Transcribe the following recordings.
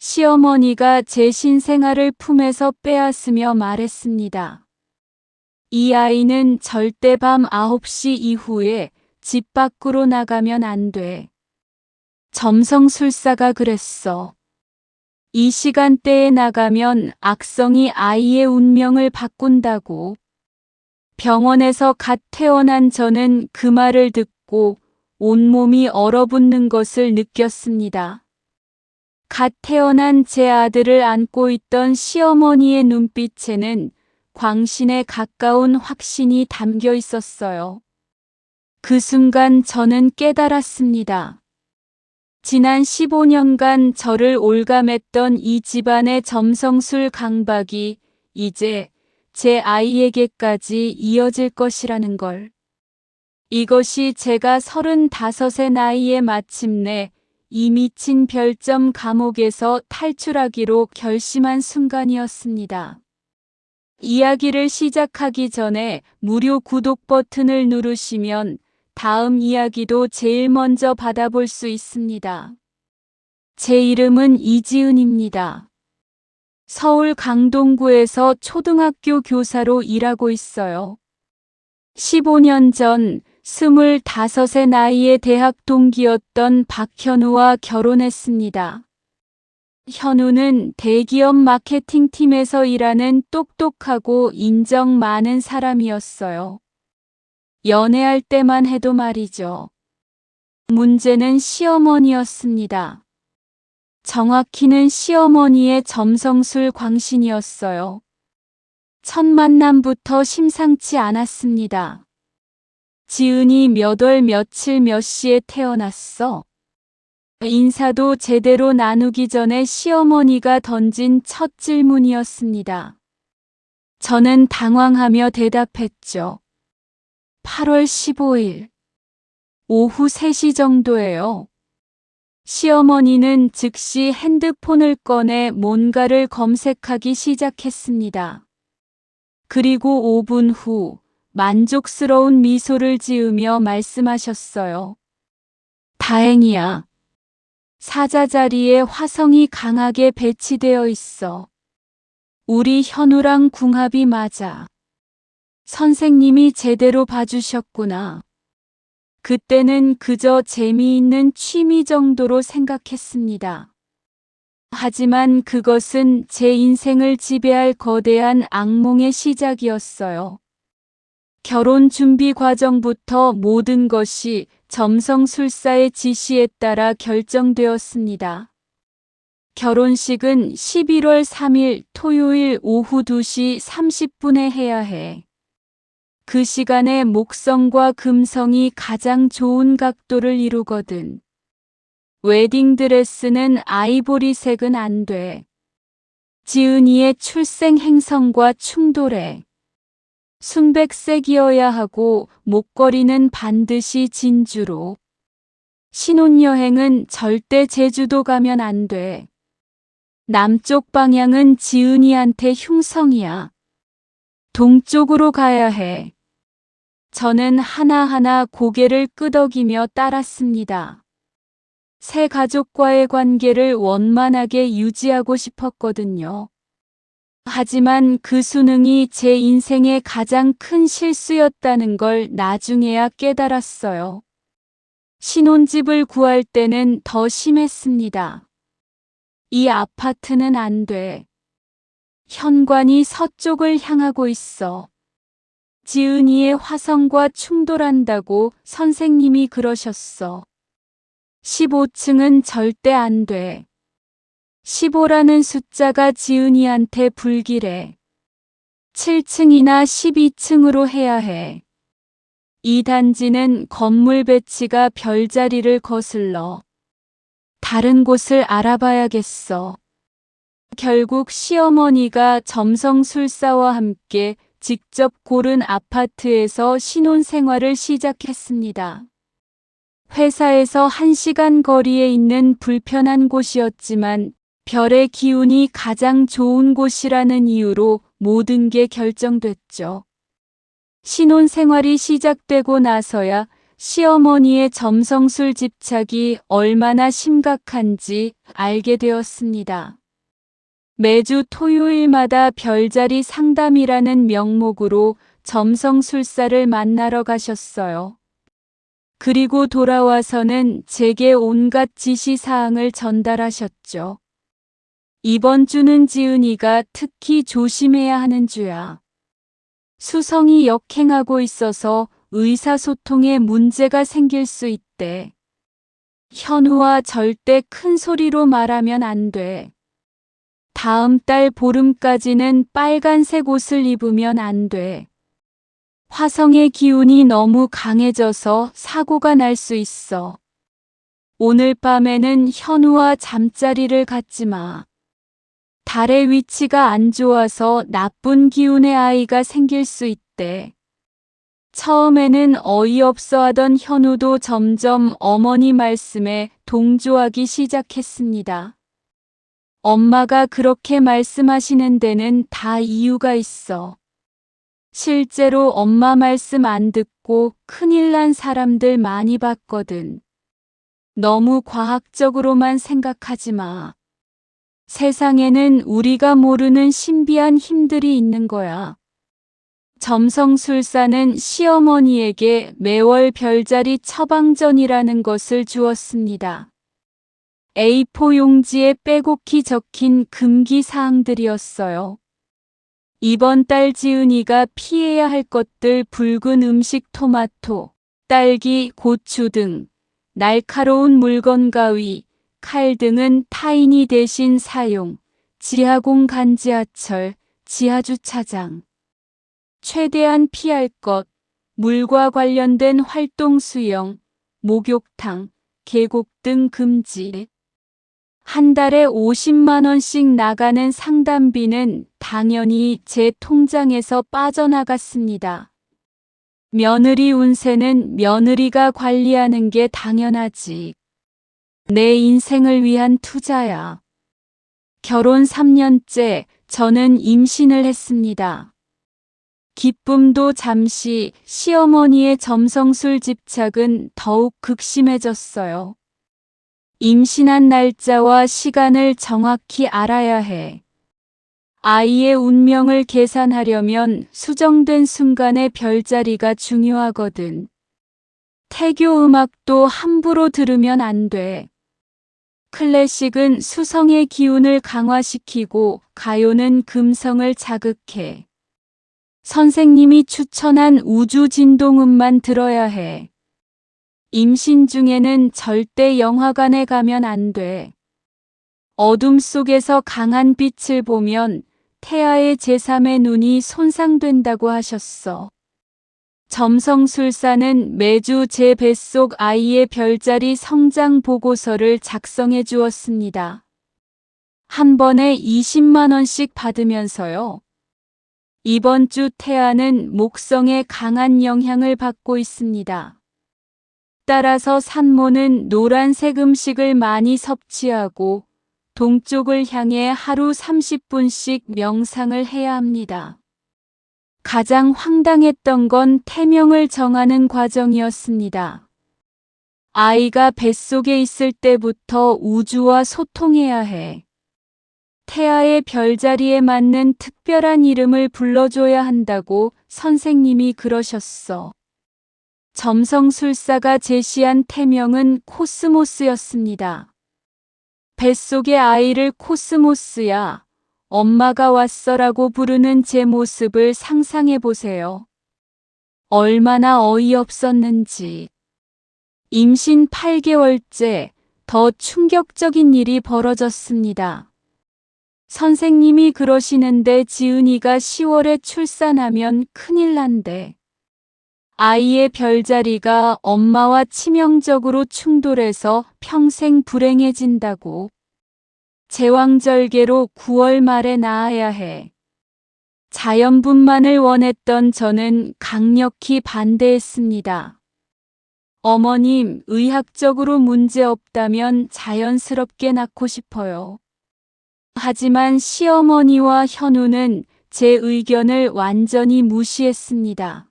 시어머니가 제 신생아를 품에서 빼앗으며 말했습니다. 이 아이는 절대 밤 9시 이후에 집 밖으로 나가면 안 돼. 점성술사가 그랬어. 이 시간대에 나가면 악성이 아이의 운명을 바꾼다고. 병원에서 갓 태어난 저는 그 말을 듣고 온몸이 얼어붙는 것을 느꼈습니다. 갓 태어난 제 아들을 안고 있던 시어머니의 눈빛에는 광신에 가까운 확신이 담겨 있었어요. 그 순간 저는 깨달았습니다. 지난 15년간 저를 올감했던 이 집안의 점성술 강박이 이제 제 아이에게까지 이어질 것이라는 걸. 이것이 제가 35의 나이에 마침내 이 미친 별점 감옥에서 탈출하기로 결심한 순간이었습니다. 이야기를 시작하기 전에 무료 구독 버튼을 누르시면 다음 이야기도 제일 먼저 받아볼 수 있습니다. 제 이름은 이지은입니다. 서울 강동구에서 초등학교 교사로 일하고 있어요. 15년 전 25의 나이에 대학 동기였던 박현우와 결혼했습니다. 현우는 대기업 마케팅팀에서 일하는 똑똑하고 인정 많은 사람이었어요. 연애할 때만 해도 말이죠. 문제는 시어머니였습니다. 정확히는 시어머니의 점성술 광신이었어요. 첫 만남부터 심상치 않았습니다. 지은이 몇 월 며칠 몇 시에 태어났어? 인사도 제대로 나누기 전에 시어머니가 던진 첫 질문이었습니다. 저는 당황하며 대답했죠. 8월 15일. 오후 3시 정도예요. 시어머니는 즉시 핸드폰을 꺼내 뭔가를 검색하기 시작했습니다. 그리고 5분 후 만족스러운 미소를 지으며 말씀하셨어요. 다행이야. 사자 자리에 화성이 강하게 배치되어 있어. 우리 현우랑 궁합이 맞아. 선생님이 제대로 봐주셨구나. 그때는 그저 재미있는 취미 정도로 생각했습니다. 하지만 그것은 제 인생을 지배할 거대한 악몽의 시작이었어요. 결혼 준비 과정부터 모든 것이 점성술사의 지시에 따라 결정되었습니다. 결혼식은 11월 3일 토요일 오후 2시 30분에 해야 해. 그 시간에 목성과 금성이 가장 좋은 각도를 이루거든. 웨딩드레스는 아이보리색은 안 돼. 지은이의 출생 행성과 충돌해. 순백색이어야 하고 목걸이는 반드시 진주로. 신혼여행은 절대 제주도 가면 안 돼. 남쪽 방향은 지은이한테 흉성이야. 동쪽으로 가야 해. 저는 하나하나 고개를 끄덕이며 따랐습니다. 새 가족과의 관계를 원만하게 유지하고 싶었거든요. 하지만 그 수능이 제 인생의 가장 큰 실수였다는 걸 나중에야 깨달았어요. 신혼집을 구할 때는 더 심했습니다. 이 아파트는 안 돼. 현관이 서쪽을 향하고 있어. 지은이의 화성과 충돌한다고 선생님이 그러셨어. 15층은 절대 안 돼. 15라는 숫자가 지은이한테 불길해. 7층이나 12층으로 해야 해. 이 단지는 건물 배치가 별자리를 거슬러. 다른 곳을 알아봐야겠어. 결국 시어머니가 점성술사와 함께 직접 고른 아파트에서 신혼생활을 시작했습니다. 회사에서 1시간 거리에 있는 불편한 곳이었지만 별의 기운이 가장 좋은 곳이라는 이유로 모든 게 결정됐죠. 신혼생활이 시작되고 나서야 시어머니의 점성술 집착이 얼마나 심각한지 알게 되었습니다. 매주 토요일마다 별자리 상담이라는 명목으로 점성술사를 만나러 가셨어요. 그리고 돌아와서는 제게 온갖 지시사항을 전달하셨죠. 이번 주는 지은이가 특히 조심해야 하는 주야. 수성이 역행하고 있어서 의사소통에 문제가 생길 수 있대. 현우와 절대 큰 소리로 말하면 안 돼. 다음 달 보름까지는 빨간색 옷을 입으면 안 돼. 화성의 기운이 너무 강해져서 사고가 날 수 있어. 오늘 밤에는 현우와 잠자리를 갖지 마. 달의 위치가 안 좋아서 나쁜 기운의 아이가 생길 수 있대. 처음에는 어이없어 하던 현우도 점점 어머니 말씀에 동조하기 시작했습니다. 엄마가 그렇게 말씀하시는 데는 다 이유가 있어. 실제로 엄마 말씀 안 듣고 큰일 난 사람들 많이 봤거든. 너무 과학적으로만 생각하지 마. 세상에는 우리가 모르는 신비한 힘들이 있는 거야. 점성술사는 시어머니에게 매월 별자리 처방전이라는 것을 주었습니다. A4 용지에 빼곡히 적힌 금기 사항들이었어요. 이번 달 지은이가 피해야 할 것들 붉은 음식 토마토, 딸기, 고추 등 날카로운 물건 가위, 칼 등은 타인이 대신 사용, 지하공간 지하철, 지하주차장. 최대한 피할 것, 물과 관련된 활동 수영, 목욕탕, 계곡 등 금지. 한 달에 50만 원씩 나가는 상담비는 당연히 제 통장에서 빠져나갔습니다. 며느리 운세는 며느리가 관리하는 게 당연하지. 내 인생을 위한 투자야. 결혼 3년째 저는 임신을 했습니다. 기쁨도 잠시, 시어머니의 점성술 집착은 더욱 극심해졌어요. 임신한 날짜와 시간을 정확히 알아야 해. 아이의 운명을 계산하려면 수정된 순간의 별자리가 중요하거든. 태교 음악도 함부로 들으면 안 돼. 클래식은 수성의 기운을 강화시키고 가요는 금성을 자극해. 선생님이 추천한 우주 진동음만 들어야 해. 임신 중에는 절대 영화관에 가면 안 돼. 어둠 속에서 강한 빛을 보면 태아의 제3의 눈이 손상된다고 하셨어. 점성술사는 매주 제 뱃속 아이의 별자리 성장 보고서를 작성해 주었습니다. 한 번에 20만 원씩 받으면서요. 이번 주 태아는 목성에 강한 영향을 받고 있습니다. 따라서 산모는 노란색 음식을 많이 섭취하고 동쪽을 향해 하루 30분씩 명상을 해야 합니다. 가장 황당했던 건 태명을 정하는 과정이었습니다. 아이가 뱃속에 있을 때부터 우주와 소통해야 해. 태아의 별자리에 맞는 특별한 이름을 불러줘야 한다고 선생님이 그러셨어. 점성술사가 제시한 태명은 코스모스였습니다. 뱃속의 아이를 코스모스야, 엄마가 왔어라고 부르는 제 모습을 상상해 보세요. 얼마나 어이없었는지. 임신 8개월째 더 충격적인 일이 벌어졌습니다. 선생님이 그러시는데 지은이가 10월에 출산하면 큰일 난대. 아이의 별자리가 엄마와 치명적으로 충돌해서 평생 불행해진다고. 제왕절개로 9월 말에 낳아야 해. 자연분만을 원했던 저는 강력히 반대했습니다. 어머님, 의학적으로 문제 없다면 자연스럽게 낳고 싶어요. 하지만 시어머니와 현우는 제 의견을 완전히 무시했습니다.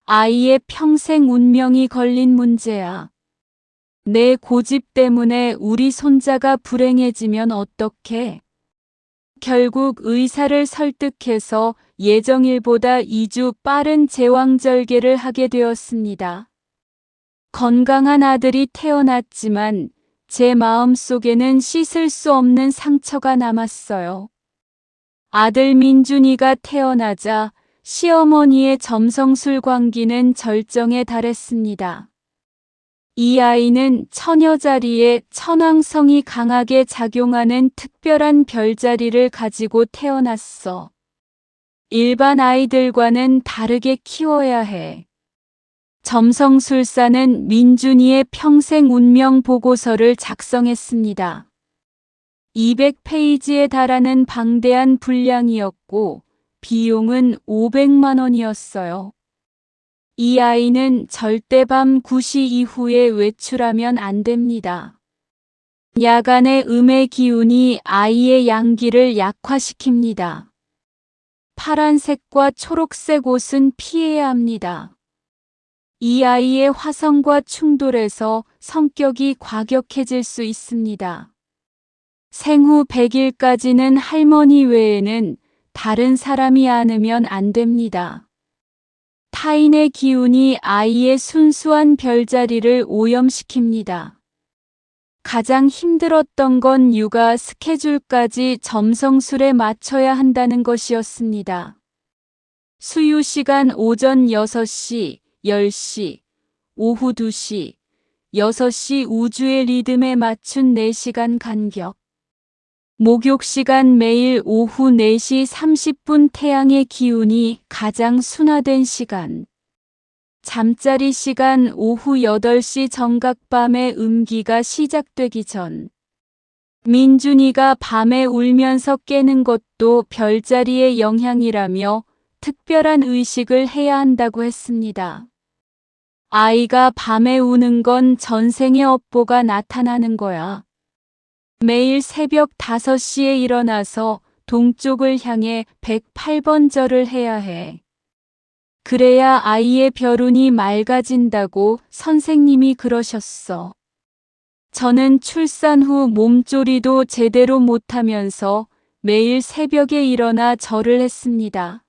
아이의 평생 운명이 걸린 문제야. 내 고집 때문에 우리 손자가 불행해지면 어떡해? 결국 의사를 설득해서 예정일보다 2주 빠른 제왕절개를 하게 되었습니다. 건강한 아들이 태어났지만 제 마음속에는 씻을 수 없는 상처가 남았어요. 아들 민준이가 태어나자 시어머니의 점성술 광기는 절정에 달했습니다. 이 아이는 처녀자리에 천왕성이 강하게 작용하는 특별한 별자리를 가지고 태어났어. 일반 아이들과는 다르게 키워야 해. 점성술사는 민준이의 평생 운명 보고서를 작성했습니다. 200페이지에 달하는 방대한 분량이었고 비용은 500만 원이었어요. 이 아이는 절대 밤 9시 이후에 외출하면 안 됩니다. 야간의 음의 기운이 아이의 양기를 약화시킵니다. 파란색과 초록색 옷은 피해야 합니다. 이 아이의 화성과 충돌해서 성격이 과격해질 수 있습니다. 생후 100일까지는 할머니 외에는 다른 사람이 안으면 안 됩니다. 타인의 기운이 아이의 순수한 별자리를 오염시킵니다. 가장 힘들었던 건 육아 스케줄까지 점성술에 맞춰야 한다는 것이었습니다. 수유 시간 오전 6시, 10시, 오후 2시, 6시 우주의 리듬에 맞춘 4시간 간격. 목욕 시간 매일 오후 4시 30분 태양의 기운이 가장 순화된 시간. 잠자리 시간 오후 8시 정각밤의 음기가 시작되기 전. 민준이가 밤에 울면서 깨는 것도 별자리의 영향이라며 특별한 의식을 해야 한다고 했습니다. 아이가 밤에 우는 건 전생의 업보가 나타나는 거야. 매일 새벽 5시에 일어나서 동쪽을 향해 108번 절을 해야 해. 그래야 아이의 별운이 맑아진다고 선생님이 그러셨어. 저는 출산 후 몸조리도 제대로 못하면서 매일 새벽에 일어나 절을 했습니다.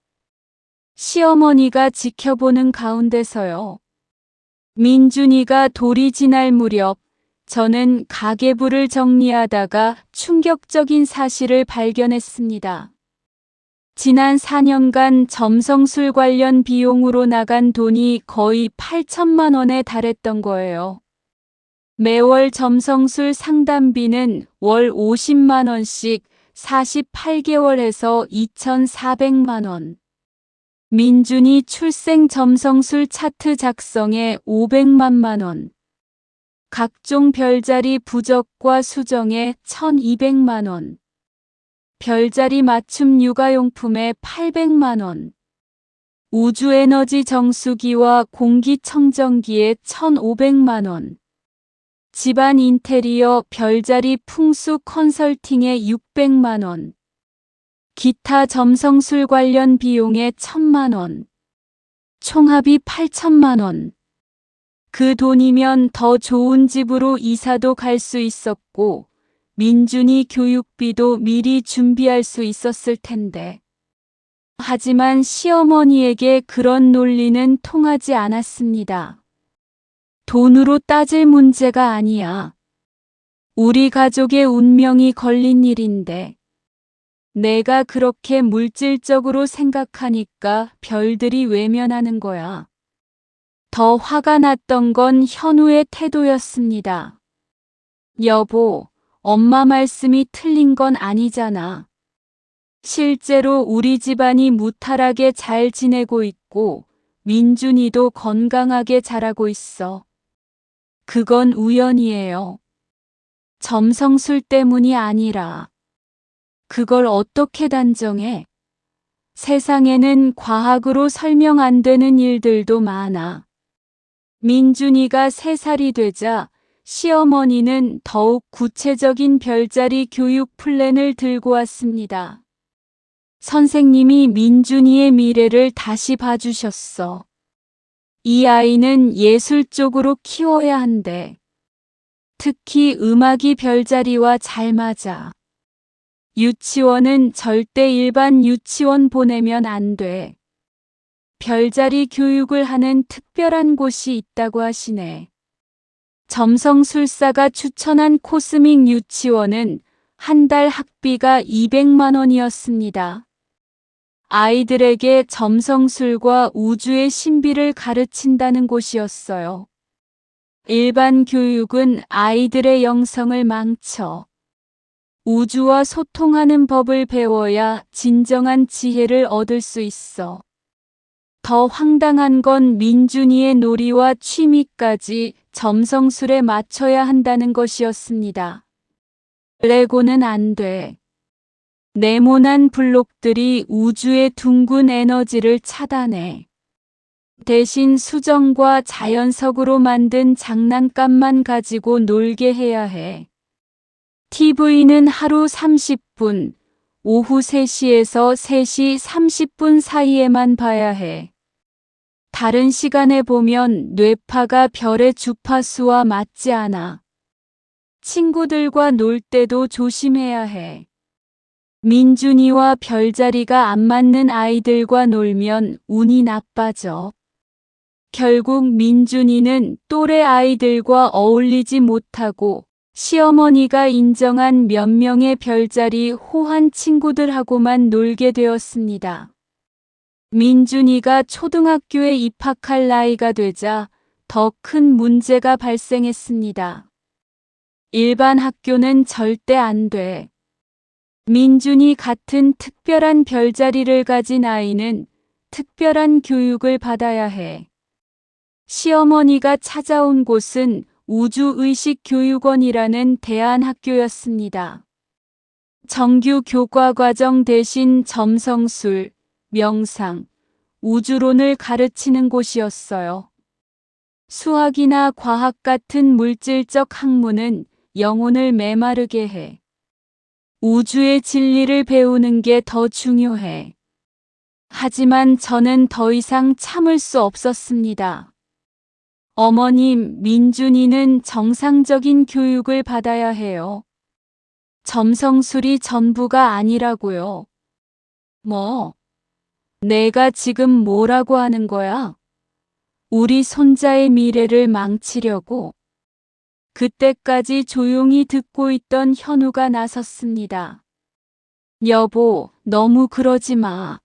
시어머니가 지켜보는 가운데서요. 민준이가 돌이 지날 무렵 저는 가계부를 정리하다가 충격적인 사실을 발견했습니다. 지난 4년간 점성술 관련 비용으로 나간 돈이 거의 8천만 원에 달했던 거예요. 매월 점성술 상담비는 월 50만 원씩 48개월에서 2,400만 원. 민준이 출생 점성술 차트 작성에 500만 원. 각종 별자리 부적과 수정에 1,200만 원. 별자리 맞춤 육아용품에 800만 원. 우주에너지 정수기와 공기청정기에 1,500만 원. 집안 인테리어 별자리 풍수 컨설팅에 600만 원. 기타 점성술 관련 비용에 1,000만 원. 총합이 8천만 원. 그 돈이면 더 좋은 집으로 이사도 갈 수 있었고 민준이 교육비도 미리 준비할 수 있었을 텐데. 하지만 시어머니에게 그런 논리는 통하지 않았습니다. 돈으로 따질 문제가 아니야. 우리 가족의 운명이 걸린 일인데. 내가 그렇게 물질적으로 생각하니까 별들이 외면하는 거야. 더 화가 났던 건 현우의 태도였습니다. 여보, 엄마 말씀이 틀린 건 아니잖아. 실제로 우리 집안이 무탈하게 잘 지내고 있고 민준이도 건강하게 자라고 있어. 그건 우연이에요. 점성술 때문이 아니라. 그걸 어떻게 단정해? 세상에는 과학으로 설명 안 되는 일들도 많아. 민준이가 3살이 되자 시어머니는 더욱 구체적인 별자리 교육 플랜을 들고 왔습니다. 선생님이 민준이의 미래를 다시 봐주셨어. 이 아이는 예술 쪽으로 키워야 한대. 특히 음악이 별자리와 잘 맞아. 유치원은 절대 일반 유치원 보내면 안 돼. 별자리 교육을 하는 특별한 곳이 있다고 하시네. 점성술사가 추천한 코스믹 유치원은 한 달 학비가 200만 원이었습니다. 아이들에게 점성술과 우주의 신비를 가르친다는 곳이었어요. 일반 교육은 아이들의 영성을 망쳐. 우주와 소통하는 법을 배워야 진정한 지혜를 얻을 수 있어. 더 황당한 건 민준이의 놀이와 취미까지 점성술에 맞춰야 한다는 것이었습니다. 레고는 안 돼. 네모난 블록들이 우주의 둥근 에너지를 차단해. 대신 수정과 자연석으로 만든 장난감만 가지고 놀게 해야 해. TV는 하루 30분, 오후 3시에서 3시 30분 사이에만 봐야 해. 다른 시간에 보면 뇌파가 별의 주파수와 맞지 않아. 친구들과 놀 때도 조심해야 해. 민준이와 별자리가 안 맞는 아이들과 놀면 운이 나빠져. 결국 민준이는 또래 아이들과 어울리지 못하고 시어머니가 인정한 몇 명의 별자리 호환 친구들하고만 놀게 되었습니다. 민준이가 초등학교에 입학할 나이가 되자 더 큰 문제가 발생했습니다. 일반 학교는 절대 안 돼. 민준이 같은 특별한 별자리를 가진 아이는 특별한 교육을 받아야 해. 시어머니가 찾아온 곳은 우주의식교육원이라는 대안학교였습니다. 정규 교과과정 대신 점성술, 명상, 우주론을 가르치는 곳이었어요. 수학이나 과학 같은 물질적 학문은 영혼을 메마르게 해. 우주의 진리를 배우는 게 더 중요해. 하지만 저는 더 이상 참을 수 없었습니다. 어머님, 민준이는 정상적인 교육을 받아야 해요. 점성술이 전부가 아니라고요. 뭐? 내가 지금 뭐라고 하는 거야? 우리 손자의 미래를 망치려고. 그때까지 조용히 듣고 있던 현우가 나섰습니다. 여보, 너무 그러지 마.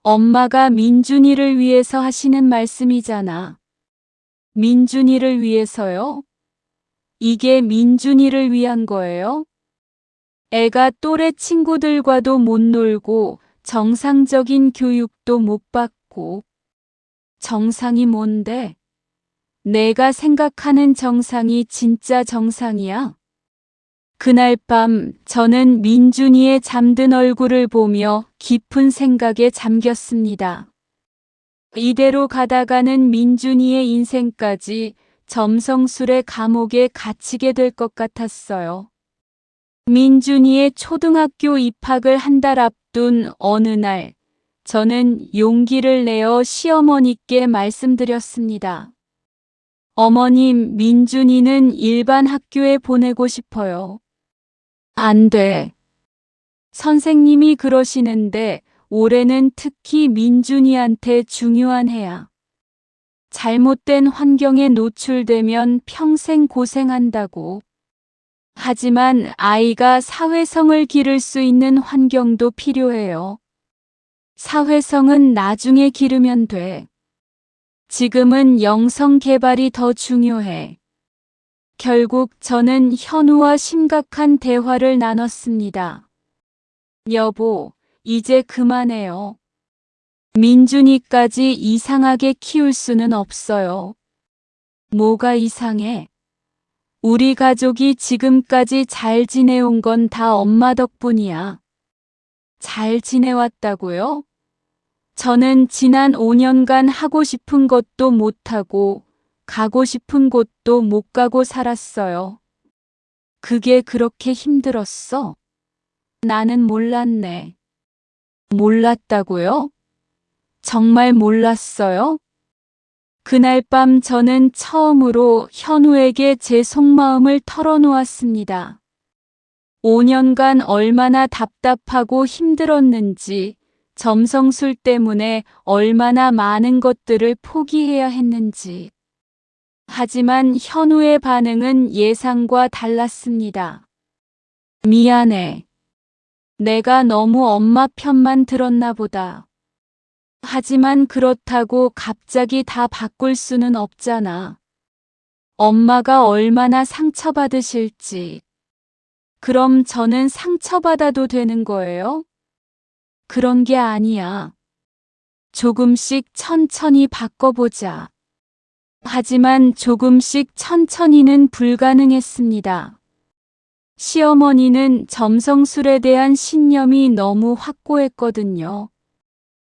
엄마가 민준이를 위해서 하시는 말씀이잖아. 민준이를 위해서요? 이게 민준이를 위한 거예요? 애가 또래 친구들과도 못 놀고 정상적인 교육도 못 받고. 정상이 뭔데? 내가 생각하는 정상이 진짜 정상이야? 그날 밤 저는 민준이의 잠든 얼굴을 보며 깊은 생각에 잠겼습니다. 이대로 가다가는 민준이의 인생까지 점성술의 감옥에 갇히게 될 것 같았어요. 민준이의 초등학교 입학을 한 달 앞둔 어느 날, 저는 용기를 내어 시어머니께 말씀드렸습니다. 어머님, 민준이는 일반 학교에 보내고 싶어요. 안 돼. 선생님이 그러시는데 올해는 특히 민준이한테 중요한 해야. 잘못된 환경에 노출되면 평생 고생한다고. 하지만 아이가 사회성을 기를 수 있는 환경도 필요해요. 사회성은 나중에 기르면 돼. 지금은 영성 개발이 더 중요해. 결국 저는 현우와 심각한 대화를 나눴습니다. 여보, 이제 그만해요. 민준이까지 이상하게 키울 수는 없어요. 뭐가 이상해? 우리 가족이 지금까지 잘 지내온 건 다 엄마 덕분이야. 잘 지내왔다고요? 저는 지난 5년간 하고 싶은 것도 못하고 가고 싶은 곳도 못 가고 살았어요. 그게 그렇게 힘들었어? 나는 몰랐네. 몰랐다고요? 정말 몰랐어요? 그날 밤 저는 처음으로 현우에게 제 속마음을 털어놓았습니다. 5년간 얼마나 답답하고 힘들었는지, 점성술 때문에 얼마나 많은 것들을 포기해야 했는지. 하지만 현우의 반응은 예상과 달랐습니다. 미안해. 내가 너무 엄마 편만 들었나 보다. 하지만 그렇다고 갑자기 다 바꿀 수는 없잖아. 엄마가 얼마나 상처받으실지. 그럼 저는 상처받아도 되는 거예요? 그런 게 아니야. 조금씩 천천히 바꿔보자. 하지만 조금씩 천천히는 불가능했습니다. 시어머니는 점성술에 대한 신념이 너무 확고했거든요.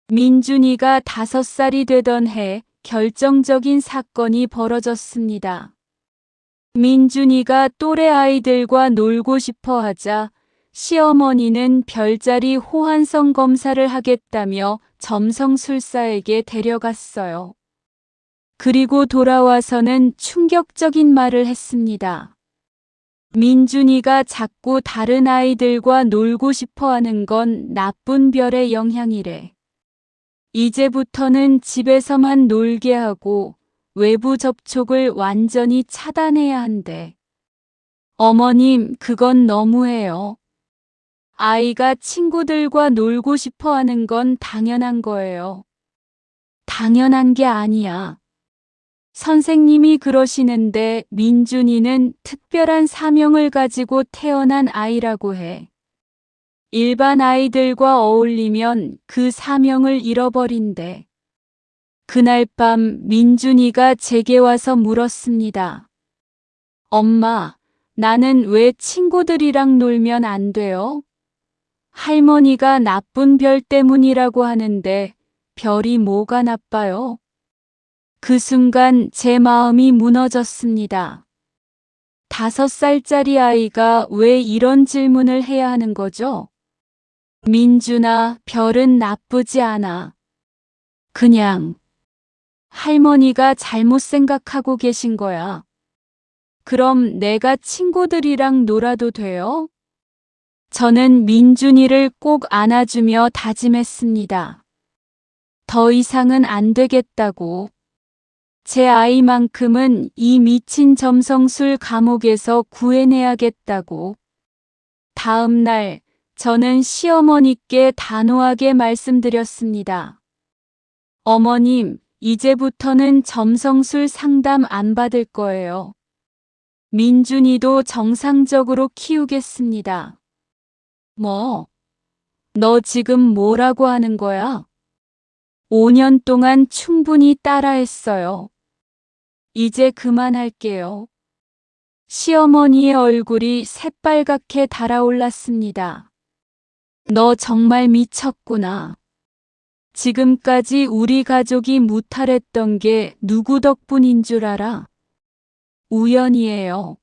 민준이가 5살이 되던 해 결정적인 사건이 벌어졌습니다. 민준이가 또래 아이들과 놀고 싶어 하자 시어머니는 별자리 호환성 검사를 하겠다며 점성술사에게 데려갔어요. 그리고 돌아와서는 충격적인 말을 했습니다. 민준이가 자꾸 다른 아이들과 놀고 싶어 하는 건 나쁜 별의 영향이래. 이제부터는 집에서만 놀게 하고 외부 접촉을 완전히 차단해야 한대. 어머님, 그건 너무해요. 아이가 친구들과 놀고 싶어 하는 건 당연한 거예요. 당연한 게 아니야. 선생님이 그러시는데 민준이는 특별한 사명을 가지고 태어난 아이라고 해. 일반 아이들과 어울리면 그 사명을 잃어버린대. 그날 밤 민준이가 제게 와서 물었습니다. 엄마, 나는 왜 친구들이랑 놀면 안 돼요? 할머니가 나쁜 별 때문이라고 하는데 별이 뭐가 나빠요? 그 순간 제 마음이 무너졌습니다. 5살짜리 아이가 왜 이런 질문을 해야 하는 거죠? 민준아, 별은 나쁘지 않아. 그냥 할머니가 잘못 생각하고 계신 거야. 그럼 내가 친구들이랑 놀아도 돼요? 저는 민준이를 꼭 안아주며 다짐했습니다. 더 이상은 안 되겠다고. 제 아이만큼은 이 미친 점성술 감옥에서 구해내야겠다고. 다음 날 저는 시어머니께 단호하게 말씀드렸습니다. 어머님, 이제부터는 점성술 상담 안 받을 거예요. 민준이도 정상적으로 키우겠습니다. 뭐? 너 지금 뭐라고 하는 거야? 5년 동안 충분히 따라했어요. 이제 그만할게요. 시어머니의 얼굴이 새빨갛게 달아올랐습니다. 너 정말 미쳤구나. 지금까지 우리 가족이 무탈했던 게 누구 덕분인 줄 알아? 우연이에요.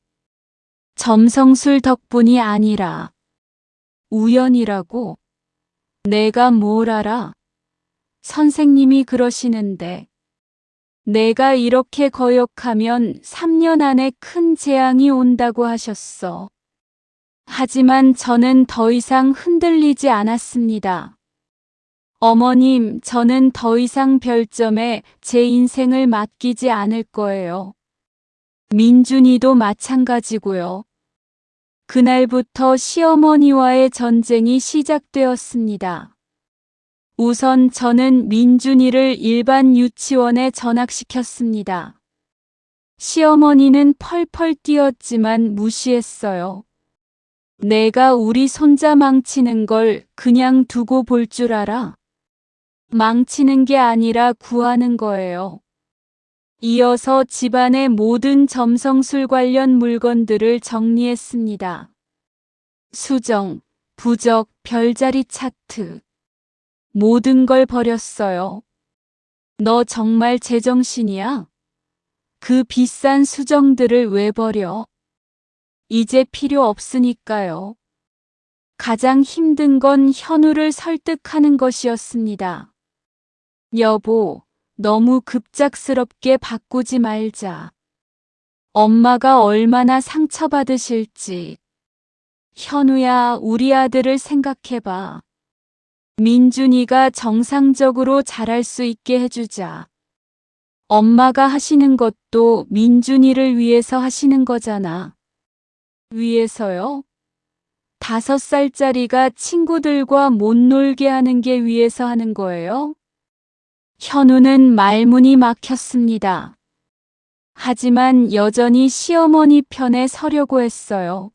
점성술 덕분이 아니라 우연이라고? 내가 뭘 알아? 선생님이 그러시는데. 내가 이렇게 거역하면 3년 안에 큰 재앙이 온다고 하셨어. 하지만 저는 더 이상 흔들리지 않았습니다. 어머님, 저는 더 이상 별점에 제 인생을 맡기지 않을 거예요. 민준이도 마찬가지고요. 그날부터 시어머니와의 전쟁이 시작되었습니다. 우선 저는 민준이를 일반 유치원에 전학시켰습니다. 시어머니는 펄펄 뛰었지만 무시했어요. 내가 우리 손자 망치는 걸 그냥 두고 볼 줄 알아? 망치는 게 아니라 구하는 거예요. 이어서 집안의 모든 점성술 관련 물건들을 정리했습니다. 수정, 부적, 별자리 차트. 모든 걸 버렸어요. 너 정말 제정신이야? 그 비싼 수정들을 왜 버려? 이제 필요 없으니까요. 가장 힘든 건 현우를 설득하는 것이었습니다. 여보, 너무 급작스럽게 바꾸지 말자. 엄마가 얼마나 상처받으실지. 현우야, 우리 아들을 생각해봐. 민준이가 정상적으로 자랄 수 있게 해주자. 엄마가 하시는 것도 민준이를 위해서 하시는 거잖아. 위해서요? 5살짜리가 친구들과 못 놀게 하는 게 위해서 하는 거예요? 현우는 말문이 막혔습니다. 하지만 여전히 시어머니 편에 서려고 했어요.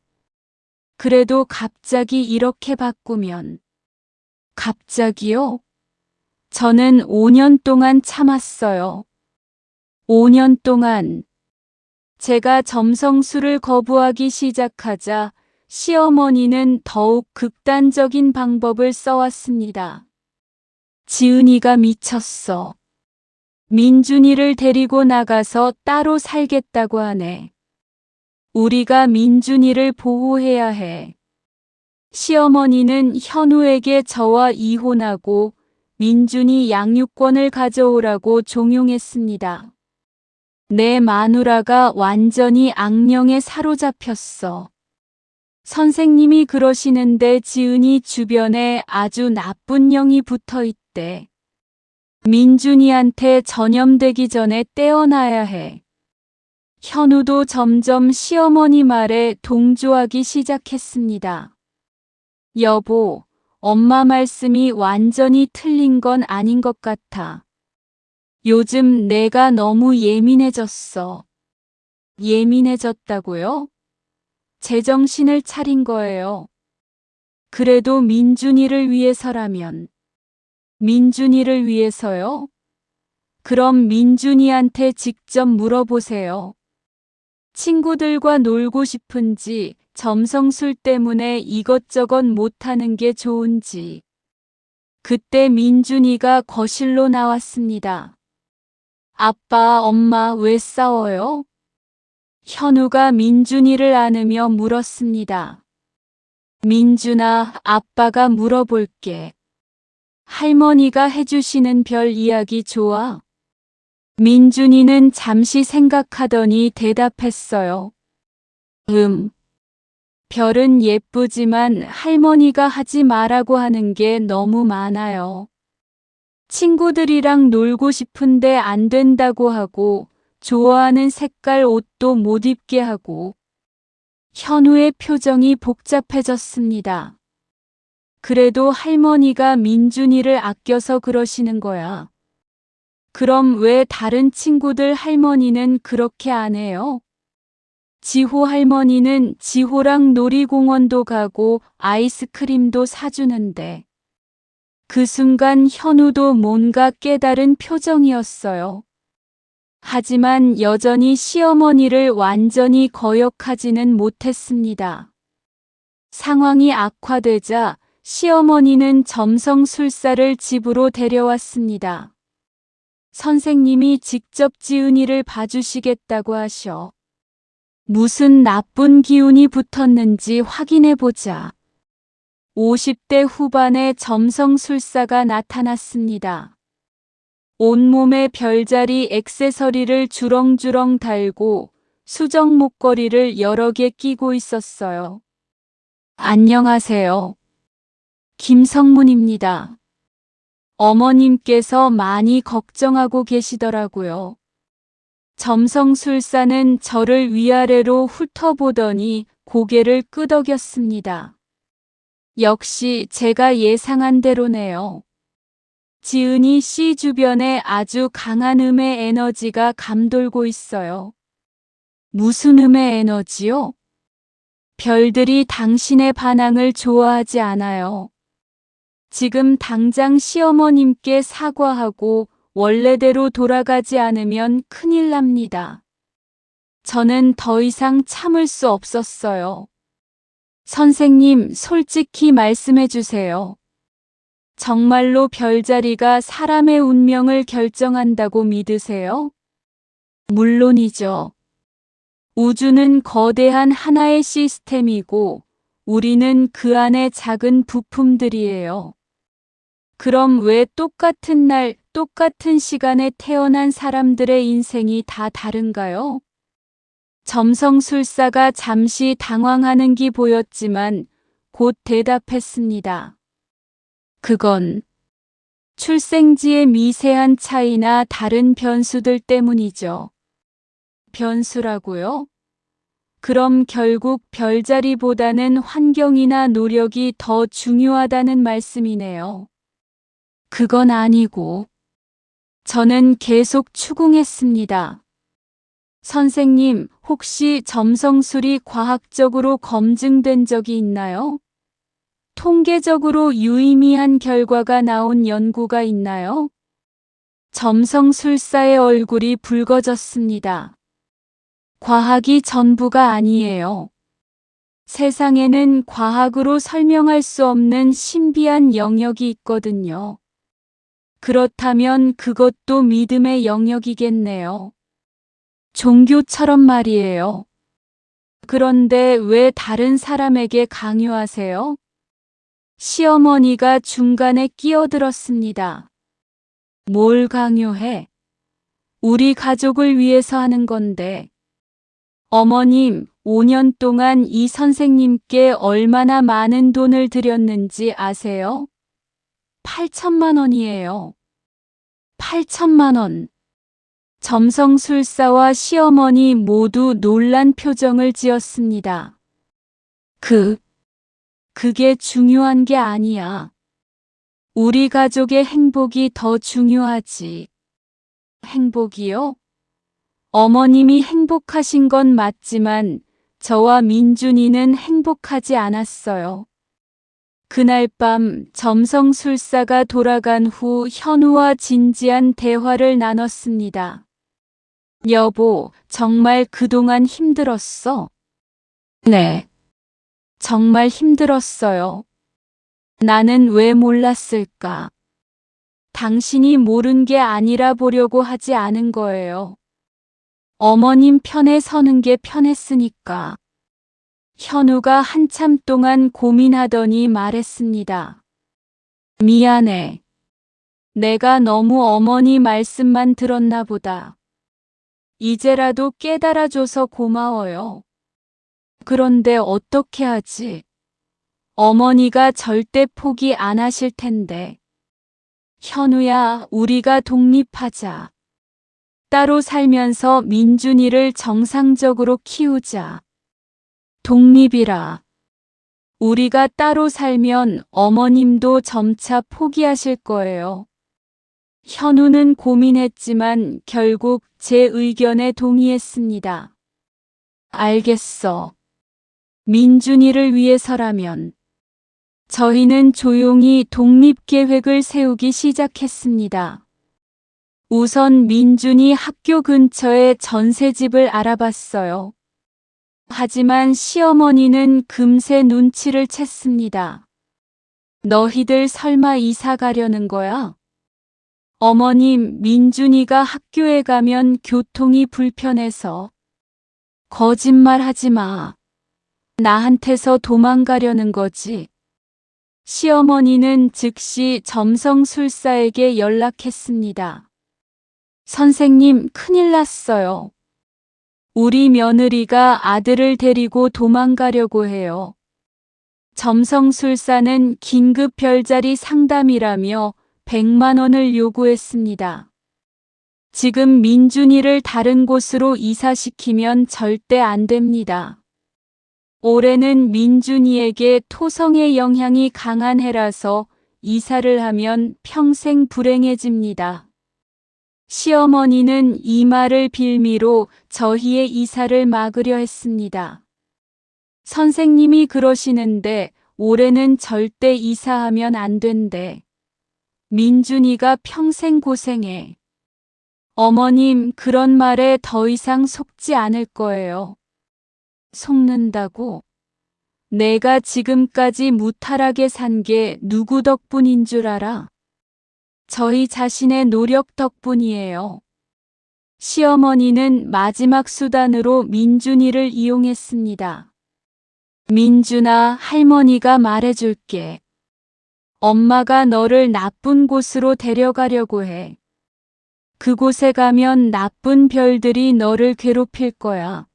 그래도 갑자기 이렇게 바꾸면. 갑자기요? 저는 5년 동안 참았어요. 5년 동안. 제가 점성술을 거부하기 시작하자 시어머니는 더욱 극단적인 방법을 써왔습니다. 지은이가 미쳤어. 민준이를 데리고 나가서 따로 살겠다고 하네. 우리가 민준이를 보호해야 해. 시어머니는 현우에게 저와 이혼하고 민준이 양육권을 가져오라고 종용했습니다. 내 마누라가 완전히 악령에 사로잡혔어. 선생님이 그러시는데 지은이 주변에 아주 나쁜 영이 붙어 있대. 민준이한테 전염되기 전에 떼어놔야 해. 현우도 점점 시어머니 말에 동조하기 시작했습니다. 여보, 엄마 말씀이 완전히 틀린 건 아닌 것 같아. 요즘 내가 너무 예민해졌어. 예민해졌다고요? 제정신을 차린 거예요. 그래도 민준이를 위해서라면. 민준이를 위해서요? 그럼 민준이한테 직접 물어보세요. 친구들과 놀고 싶은지, 점성술 때문에 이것저것 못하는 게 좋은지. 그때 민준이가 거실로 나왔습니다. 아빠, 엄마 왜 싸워요? 현우가 민준이를 안으며 물었습니다. 민준아, 아빠가 물어볼게. 할머니가 해주시는 별 이야기 좋아? 민준이는 잠시 생각하더니 대답했어요. 별은 예쁘지만 할머니가 하지 말라고 하는 게 너무 많아요. 친구들이랑 놀고 싶은데 안 된다고 하고, 좋아하는 색깔 옷도 못 입게 하고. 현우의 표정이 복잡해졌습니다. 그래도 할머니가 민준이를 아껴서 그러시는 거야. 그럼 왜 다른 친구들 할머니는 그렇게 안 해요? 지호 할머니는 지호랑 놀이공원도 가고 아이스크림도 사주는데. 그 순간 현우도 뭔가 깨달은 표정이었어요. 하지만 여전히 시어머니를 완전히 거역하지는 못했습니다. 상황이 악화되자 시어머니는 점성술사를 집으로 데려왔습니다. 선생님이 직접 지은이를 봐주시겠다고 하셔. 무슨 나쁜 기운이 붙었는지 확인해 보자. 50대 후반의 점성술사가 나타났습니다. 온몸에 별자리 액세서리를 주렁주렁 달고 수정 목걸이를 여러 개 끼고 있었어요. 안녕하세요. 김성문입니다. 어머님께서 많이 걱정하고 계시더라고요. 점성술사는 저를 위아래로 훑어보더니 고개를 끄덕였습니다. 역시 제가 예상한 대로네요. 지은이 씨 주변에 아주 강한 음의 에너지가 감돌고 있어요. 무슨 음의 에너지요? 별들이 당신의 반항을 좋아하지 않아요. 지금 당장 시어머님께 사과하고 원래대로 돌아가지 않으면 큰일 납니다. 저는 더 이상 참을 수 없었어요. 선생님, 솔직히 말씀해 주세요. 정말로 별자리가 사람의 운명을 결정한다고 믿으세요? 물론이죠. 우주는 거대한 하나의 시스템이고 우리는 그 안의 작은 부품들이에요. 그럼 왜 똑같은 날, 똑같은 시간에 태어난 사람들의 인생이 다 다른가요? 점성술사가 잠시 당황하는 기 보였지만 곧 대답했습니다. 그건 출생지의 미세한 차이나 다른 변수들 때문이죠. 변수라고요? 그럼 결국 별자리보다는 환경이나 노력이 더 중요하다는 말씀이네요. 그건 아니고, 저는 계속 추궁했습니다. 선생님, 혹시 점성술이 과학적으로 검증된 적이 있나요? 통계적으로 유의미한 결과가 나온 연구가 있나요? 점성술사의 얼굴이 붉어졌습니다. 과학이 전부가 아니에요. 세상에는 과학으로 설명할 수 없는 신비한 영역이 있거든요. 그렇다면 그것도 믿음의 영역이겠네요. 종교처럼 말이에요. 그런데 왜 다른 사람에게 강요하세요? 시어머니가 중간에 끼어들었습니다. 뭘 강요해? 우리 가족을 위해서 하는 건데. 어머님, 5년 동안 이 선생님께 얼마나 많은 돈을 들였는지 아세요? 8천만 원이에요. 8천만 원. 점성술사와 시어머니 모두 놀란 표정을 지었습니다. 그게 중요한 게 아니야. 우리 가족의 행복이 더 중요하지. 행복이요? 어머님이 행복하신 건 맞지만 저와 민준이는 행복하지 않았어요. 그날 밤 점성술사가 돌아간 후 현우와 진지한 대화를 나눴습니다. 여보, 정말 그동안 힘들었어? 네. 정말 힘들었어요. 나는 왜 몰랐을까? 당신이 모른 게 아니라 보려고 하지 않은 거예요. 어머님 편에 서는 게 편했으니까. 현우가 한참 동안 고민하더니 말했습니다. 미안해. 내가 너무 어머니 말씀만 들었나 보다. 이제라도 깨달아줘서 고마워요. 그런데 어떻게 하지? 어머니가 절대 포기 안 하실 텐데. 현우야, 우리가 독립하자. 따로 살면서 민준이를 정상적으로 키우자. 독립이라. 우리가 따로 살면 어머님도 점차 포기하실 거예요. 현우는 고민했지만 결국 제 의견에 동의했습니다. 알겠어. 민준이를 위해서라면. 저희는 조용히 독립계획을 세우기 시작했습니다. 우선 민준이 학교 근처에 전셋집을 알아봤어요. 하지만 시어머니는 금세 눈치를 챘습니다. 너희들 설마 이사 가려는 거야? 어머님, 민준이가 학교에 가면 교통이 불편해서. 거짓말 하지 마. 나한테서 도망가려는 거지. 시어머니는 즉시 점성술사에게 연락했습니다. 선생님, 큰일 났어요. 우리 며느리가 아들을 데리고 도망가려고 해요. 점성술사는 긴급 별자리 상담이라며 100만 원을 요구했습니다. 지금 민준이를 다른 곳으로 이사시키면 절대 안 됩니다. 올해는 민준이에게 토성의 영향이 강한 해라서 이사를 하면 평생 불행해집니다. 시어머니는 이 말을 빌미로 저희의 이사를 막으려 했습니다. 선생님이 그러시는데 올해는 절대 이사하면 안 된대. 민준이가 평생 고생해. 어머님, 그런 말에 더 이상 속지 않을 거예요. 속는다고? 내가 지금까지 무탈하게 산 게 누구 덕분인 줄 알아? 저희 자신의 노력 덕분이에요. 시어머니는 마지막 수단으로 민준이를 이용했습니다. 민준아, 할머니가 말해줄게. 엄마가 너를 나쁜 곳으로 데려가려고 해. 그곳에 가면 나쁜 별들이 너를 괴롭힐 거야.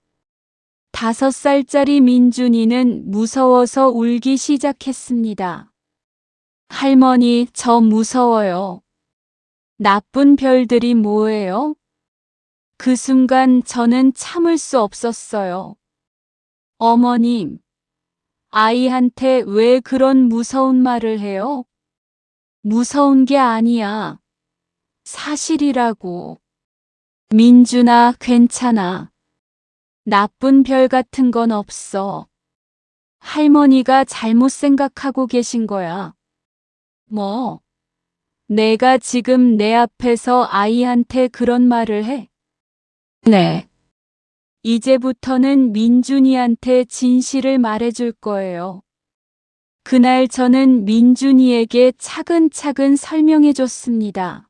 5살짜리 민준이는 무서워서 울기 시작했습니다. 할머니, 저 무서워요. 나쁜 별들이 뭐예요? 그 순간 저는 참을 수 없었어요. 어머님, 아이한테 왜 그런 무서운 말을 해요? 무서운 게 아니야. 사실이라고. 민준아, 괜찮아. 나쁜 별 같은 건 없어. 할머니가 잘못 생각하고 계신 거야. 뭐? 내가 지금 내 앞에서 아이한테 그런 말을 해? 네. 이제부터는 민준이한테 진실을 말해줄 거예요. 그날 저는 민준이에게 차근차근 설명해줬습니다.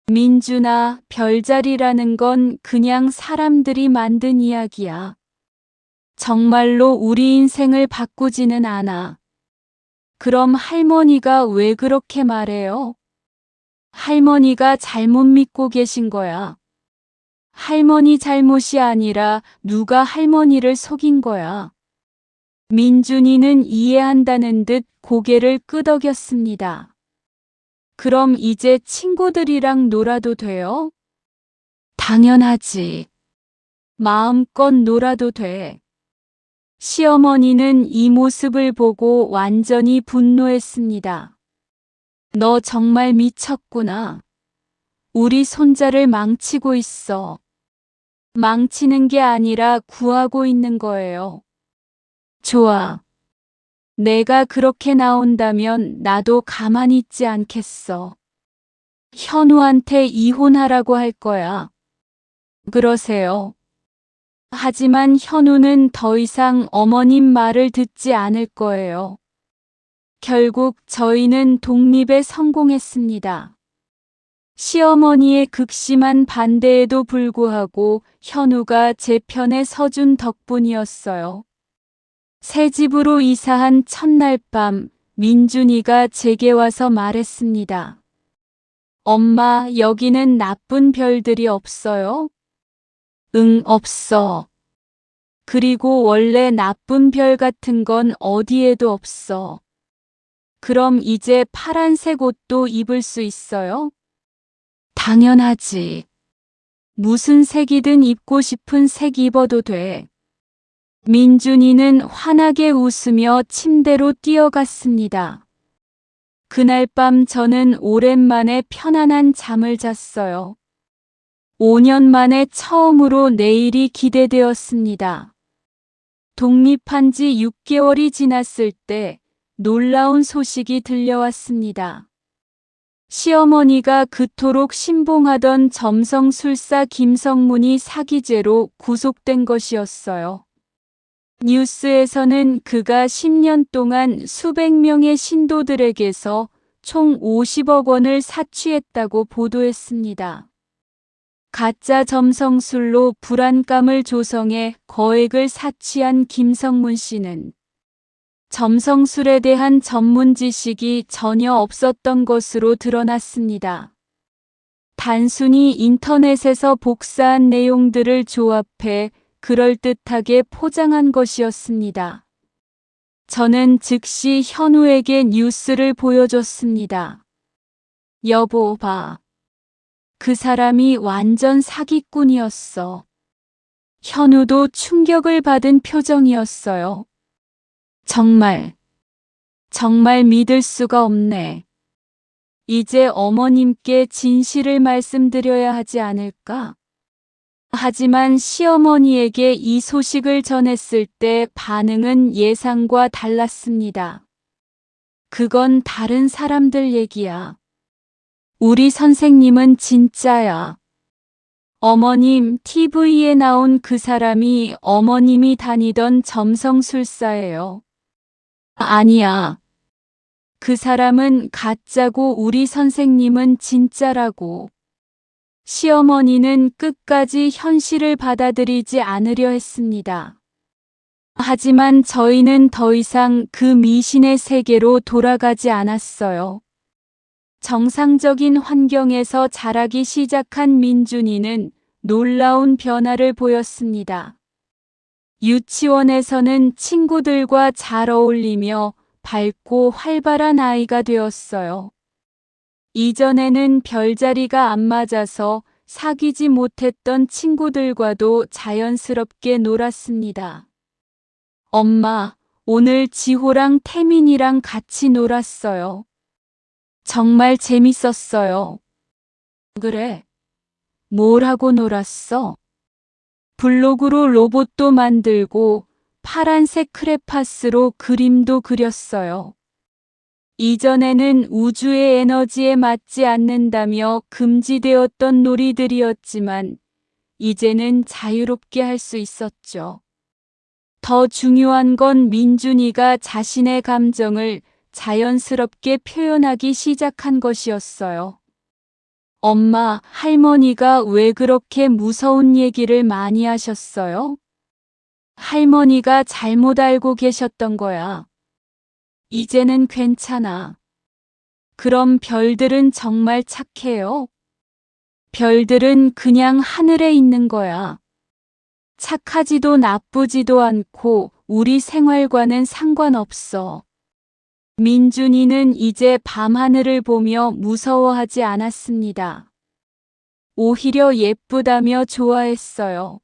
민준아, 별자리라는 건 그냥 사람들이 만든 이야기야. 정말로 우리 인생을 바꾸지는 않아. 그럼 할머니가 왜 그렇게 말해요? 할머니가 잘못 믿고 계신 거야. 할머니 잘못이 아니라 누가 할머니를 속인 거야. 민준이는 이해한다는 듯 고개를 끄덕였습니다. 그럼 이제 친구들이랑 놀아도 돼요? 당연하지. 마음껏 놀아도 돼. 시어머니는 이 모습을 보고 완전히 분노했습니다. 너 정말 미쳤구나. 우리 손자를 망치고 있어. 망치는 게 아니라 구하고 있는 거예요. 좋아. 내가 그렇게 나온다면 나도 가만히 있지 않겠어. 현우한테 이혼하라고 할 거야. 그러세요. 하지만 현우는 더 이상 어머님 말을 듣지 않을 거예요. 결국 저희는 독립에 성공했습니다. 시어머니의 극심한 반대에도 불구하고 현우가 제 편에 서준 덕분이었어요. 새 집으로 이사한 첫날 밤, 민준이가 제게 와서 말했습니다. 엄마, 여기는 나쁜 별들이 없어요? 응, 없어. 그리고 원래 나쁜 별 같은 건 어디에도 없어. 그럼 이제 파란색 옷도 입을 수 있어요? 당연하지. 무슨 색이든 입고 싶은 색 입어도 돼. 민준이는 환하게 웃으며 침대로 뛰어갔습니다. 그날 밤 저는 오랜만에 편안한 잠을 잤어요. 5년 만에 처음으로 내일이 기대되었습니다. 독립한 지 6개월이 지났을 때 놀라운 소식이 들려왔습니다. 시어머니가 그토록 신봉하던 점성술사 김성문이 사기죄로 구속된 것이었어요. 뉴스에서는 그가 10년 동안 수백 명의 신도들에게서 총 50억 원을 사취했다고 보도했습니다. 가짜 점성술로 불안감을 조성해 거액을 사취한 김성문 씨는 점성술에 대한 전문 지식이 전혀 없었던 것으로 드러났습니다. 단순히 인터넷에서 복사한 내용들을 조합해 그럴듯하게 포장한 것이었습니다. 저는 즉시 현우에게 뉴스를 보여줬습니다. 여보, 봐. 그 사람이 완전 사기꾼이었어. 현우도 충격을 받은 표정이었어요. 정말 믿을 수가 없네. 이제 어머님께 진실을 말씀드려야 하지 않을까? 하지만 시어머니에게 이 소식을 전했을 때 반응은 예상과 달랐습니다. 그건 다른 사람들 얘기야. 우리 선생님은 진짜야. 어머님, TV에 나온 그 사람이 어머님이 다니던 점성술사예요. 아니야. 그 사람은 가짜고 우리 선생님은 진짜라고. 시어머니는 끝까지 현실을 받아들이지 않으려 했습니다. 하지만 저희는 더 이상 그 미신의 세계로 돌아가지 않았어요. 정상적인 환경에서 자라기 시작한 민준이는 놀라운 변화를 보였습니다. 유치원에서는 친구들과 잘 어울리며 밝고 활발한 아이가 되었어요. 이전에는 별자리가 안 맞아서 사귀지 못했던 친구들과도 자연스럽게 놀았습니다. 엄마, 오늘 지호랑 태민이랑 같이 놀았어요. 정말 재밌었어요. 그래? 뭘 하고 놀았어? 블록으로 로봇도 만들고 파란색 크레파스로 그림도 그렸어요. 이전에는 우주의 에너지에 맞지 않는다며 금지되었던 놀이들이었지만 이제는 자유롭게 할 수 있었죠. 더 중요한 건 민준이가 자신의 감정을 자연스럽게 표현하기 시작한 것이었어요. 엄마, 할머니가 왜 그렇게 무서운 얘기를 많이 하셨어요? 할머니가 잘못 알고 계셨던 거야. 이제는 괜찮아. 그럼 별들은 정말 착해요? 별들은 그냥 하늘에 있는 거야. 착하지도 나쁘지도 않고 우리 생활과는 상관없어. 민준이는 이제 밤하늘을 보며 무서워하지 않았습니다. 오히려 예쁘다며 좋아했어요.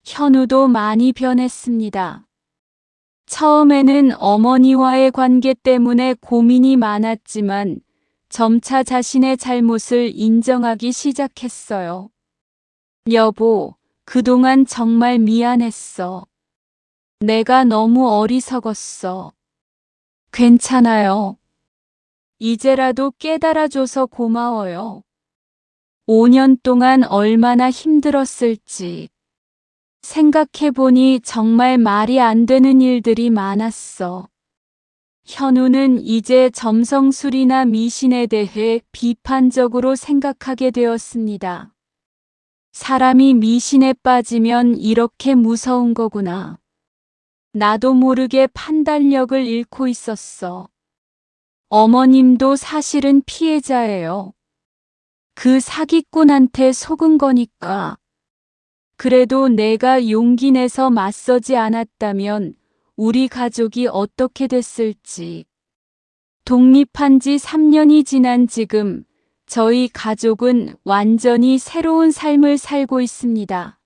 현우도 많이 변했습니다. 처음에는 어머니와의 관계 때문에 고민이 많았지만 점차 자신의 잘못을 인정하기 시작했어요. 여보, 그동안 정말 미안했어. 내가 너무 어리석었어. 괜찮아요. 이제라도 깨달아줘서 고마워요. 5년 동안 얼마나 힘들었을지. 생각해보니 정말 말이 안 되는 일들이 많았어. 현우는 이제 점성술이나 미신에 대해 비판적으로 생각하게 되었습니다. 사람이 미신에 빠지면 이렇게 무서운 거구나. 나도 모르게 판단력을 잃고 있었어. 어머님도 사실은 피해자예요. 그 사기꾼한테 속은 거니까. 그래도 내가 용기 내서 맞서지 않았다면 우리 가족이 어떻게 됐을지. 독립한 지 3년이 지난 지금 저희 가족은 완전히 새로운 삶을 살고 있습니다.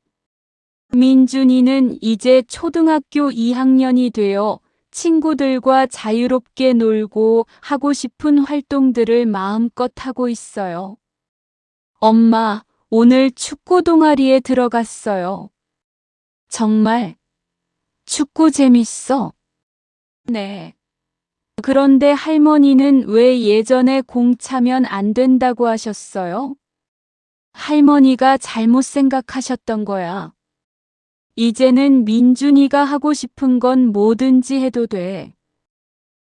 민준이는 이제 초등학교 2학년이 되어 친구들과 자유롭게 놀고 하고 싶은 활동들을 마음껏 하고 있어요. 엄마, 오늘 축구 동아리에 들어갔어요. 정말? 축구 재밌어? 네. 그런데 할머니는 왜 예전에 공 차면 안 된다고 하셨어요? 할머니가 잘못 생각하셨던 거야. 이제는 민준이가 하고 싶은 건 뭐든지 해도 돼.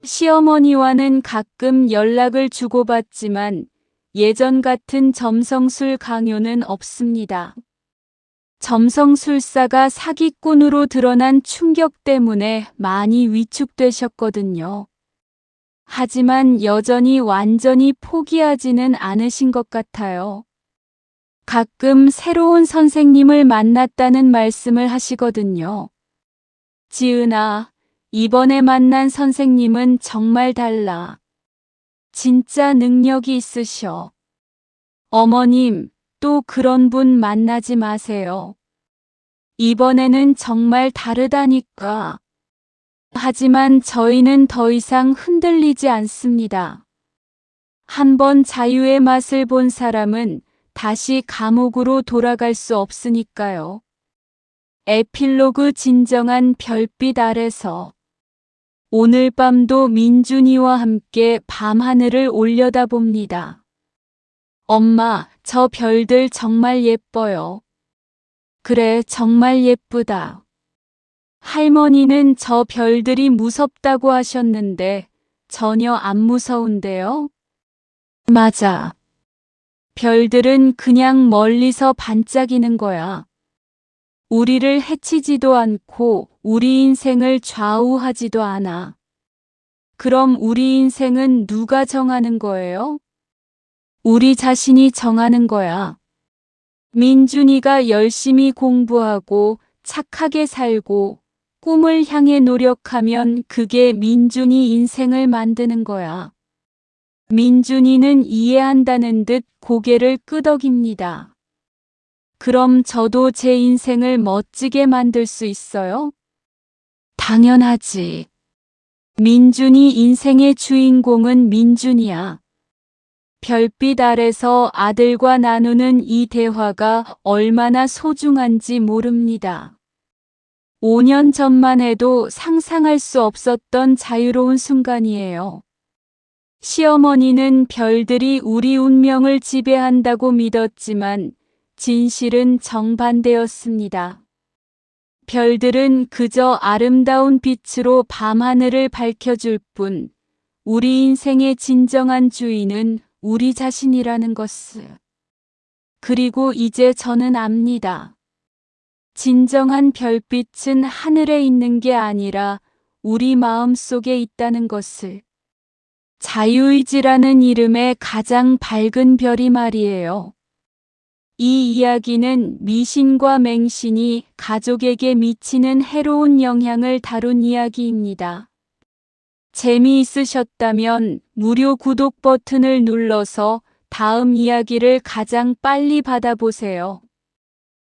시어머니와는 가끔 연락을 주고받지만 예전 같은 점성술 강요는 없습니다. 점성술사가 사기꾼으로 드러난 충격 때문에 많이 위축되셨거든요. 하지만 여전히 완전히 포기하지는 않으신 것 같아요. 가끔 새로운 선생님을 만났다는 말씀을 하시거든요. 지은아, 이번에 만난 선생님은 정말 달라. 진짜 능력이 있으셔. 어머님, 또 그런 분 만나지 마세요. 이번에는 정말 다르다니까. 하지만 저희는 더 이상 흔들리지 않습니다. 한번 자유의 맛을 본 사람은 다시 감옥으로 돌아갈 수 없으니까요. 에필로그 진정한 별빛 아래서 오늘 밤도 민준이와 함께 밤하늘을 올려다봅니다. 엄마, 저 별들 정말 예뻐요. 그래, 정말 예쁘다. 할머니는 저 별들이 무섭다고 하셨는데 전혀 안 무서운데요? 맞아. 별들은 그냥 멀리서 반짝이는 거야. 우리를 해치지도 않고 우리 인생을 좌우하지도 않아. 그럼 우리 인생은 누가 정하는 거예요? 우리 자신이 정하는 거야. 민준이가 열심히 공부하고 착하게 살고 꿈을 향해 노력하면 그게 민준이 인생을 만드는 거야. 민준이는 이해한다는 듯 고개를 끄덕입니다. 그럼 저도 제 인생을 멋지게 만들 수 있어요? 당연하지. 민준이 인생의 주인공은 민준이야. 별빛 아래서 아들과 나누는 이 대화가 얼마나 소중한지 모릅니다. 5년 전만 해도 상상할 수 없었던 자유로운 순간이에요. 시어머니는 별들이 우리 운명을 지배한다고 믿었지만 진실은 정반대였습니다. 별들은 그저 아름다운 빛으로 밤하늘을 밝혀줄 뿐, 우리 인생의 진정한 주인은 우리 자신이라는 것을. 그리고 이제 저는 압니다. 진정한 별빛은 하늘에 있는 게 아니라 우리 마음 속에 있다는 것을. 자유의지라는 이름의 가장 밝은 별이 말이에요. 이 이야기는 미신과 맹신이 가족에게 미치는 해로운 영향을 다룬 이야기입니다. 재미있으셨다면 무료 구독 버튼을 눌러서 다음 이야기를 가장 빨리 받아보세요.